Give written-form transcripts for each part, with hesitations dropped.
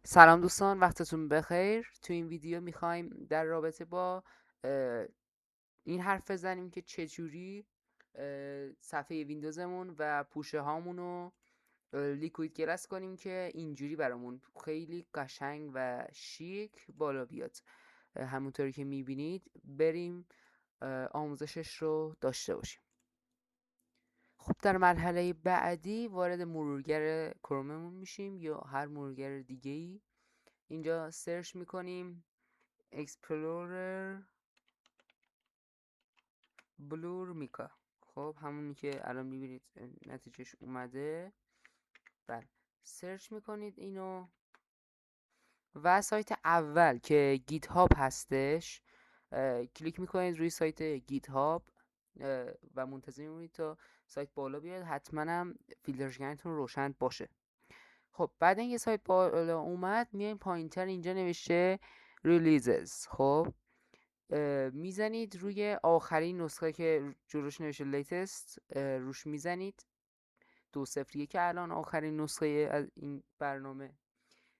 سلام دوستان، وقتتون بخیر. تو این ویدیو میخوایم در رابطه با این حرف بزنیم که چجوری صفحه ویندوزمون و پوشه هامون رو لیکوید گلاس کنیم که اینجوری برامون خیلی قشنگ و شیک بالا بیاد. همونطوری که میبینید بریم آموزشش رو داشته باشیم. خب در مرحله بعدی وارد مرورگر کروممون میشیم یا هر مرورگر دیگه‌ای. اینجا سرچ میکنیم Explorer بلور میکا. خب همونی که الان میبینید نتیجهش اومده. بله، سرچ میکنید اینو و سایت اول که گیت هاب هستش کلیک میکنید روی سایت گیت هاب و منتظر میمونید تا سایت بالا بیاد. حتما هم فیلتر شکنتون روشن باشه. خب بعد اینکه سایت بالا اومد میایم پایینتر، اینجا نوشته ریلیزز. خب میزنید روی آخرین نسخه که جلوش نوشته لیتست، روش میزنید 201 که الان آخرین نسخه از این برنامه.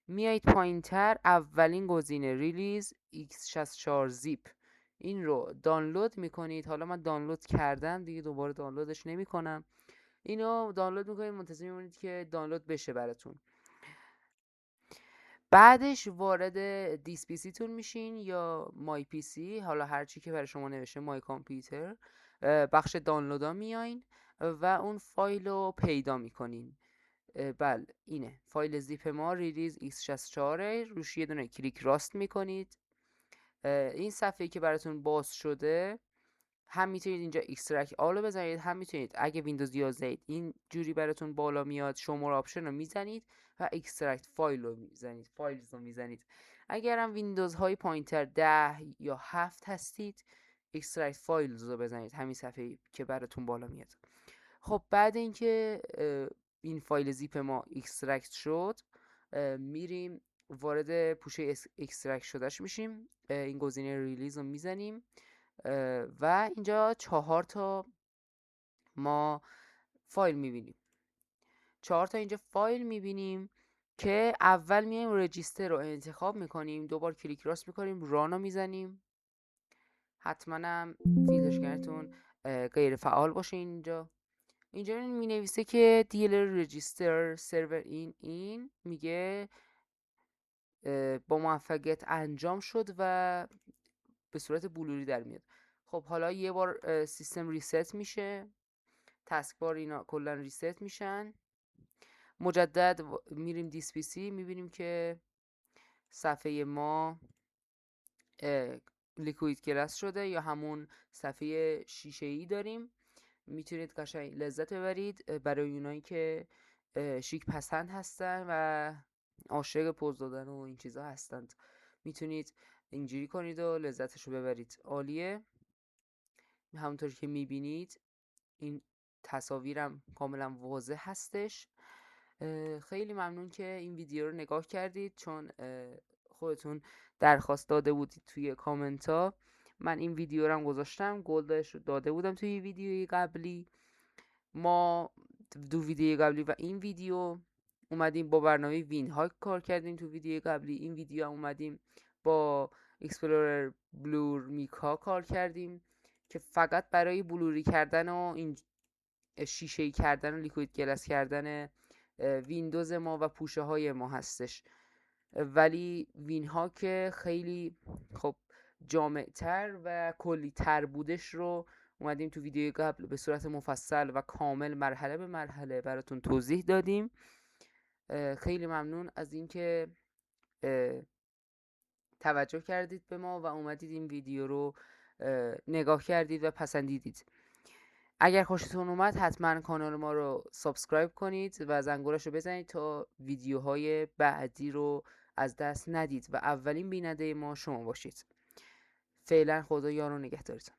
میایید پایینتر، اولین گزینه ریلیز x64 زیپ، این رو دانلود میکنید. حالا من دانلود کردم دیگه، دوباره دانلودش نمی کنم. اینو دانلود میکنید، منتظر میمونید که دانلود بشه براتون. بعدش وارد دیس پی سی تون میشین یا مای پی سی، حالا هرچی که برای شما نوشته، مای کامپیوتر. بخش دانلودا میاین و اون فایل رو پیدا میکنین. بله اینه فایل زیپ ما، ریلیز x64، روش یه دونه کلیک راست میکنید. این صفحه که براتون باز شده هم میتونید اینجا اکسترکت آل رو بزنید، هم میتونید اگه ویندوز 11 این جوری براتون بالا میاد شماره آپشن رو میزنید و اکسترکت فایل رو میزنید، فایلز رو میزنید. اگر هم ویندوز های پوینتر 10 یا 7 هستید اکسترکت فایلز رو بزنید، همین صفحه که براتون بالا میاد. خب بعد اینکه این فایل زیپ ما اکسترکت شد میریم وارد پوشه اکسترکت شدهش میشیم. این گزینه ریلیز رو میزنیم و اینجا 4 تا ما فایل میبینیم. 4 تا اینجا فایل میبینیم که اول میایم رجیستر رو انتخاب میکنیم، دوبار کلیک راست میکنیم، رانو میزنیم. حتما هم فیلترشکنتون غیر فعال باشه. اینجا می نویسه که دیلر رجیستر سرور این میگه با موفقیت انجام شد و به صورت بلوری در میاد. خب حالا یه بار سیستم ریست میشه، تسک بار اینا کلا ریست میشن. مجدد میریم دیس پی سی، میبینیم که صفحه ما لیکوید گلاس شده یا همون صفحه شیشه ای داریم. میتونید قشنگ لذت ببرید. برای اونایی که شیک پسند هستن و عاشق پوز دادن و این چیزا هستند میتونید اینجوری کنید و لذتشو ببرید. عالیه. همونطور که میبینید این تصاویرم کاملا واضح هستش. خیلی ممنون که این ویدیو رو نگاه کردید، چون خودتون درخواست داده بودید توی کامنت ها. من این ویدیو رو هم گذاشتم، گلدش رو داده بودم توی ویدیوی قبلی. ما دو ویدیو قبلی و این ویدیو اومدیم با برنامه وین هاک کار کردیم. تو ویدیو قبلی این ویدیو هم اومدیم با اکسپلورر بلور میکا کار کردیم که فقط برای بلوری کردن و این شیشه ای کردن و لیکوید گلاس کردن ویندوز ما و پوشه های ما هستش. ولی وین هاک خیلی خب جامعتر و کلی تر بودش رو اومدیم تو ویدیو قبل به صورت مفصل و کامل مرحله به مرحله براتون توضیح دادیم. خیلی ممنون از اینکه توجه کردید به ما و اومدید این ویدیو رو نگاه کردید و پسندیدید. اگر خوشتون اومد حتما کانال ما رو سابسکرایب کنید و زنگولش رو بزنید تا ویدیوهای بعدی رو از دست ندید و اولین بیننده ما شما باشید. فعلا خدا یار و نگهدارتون.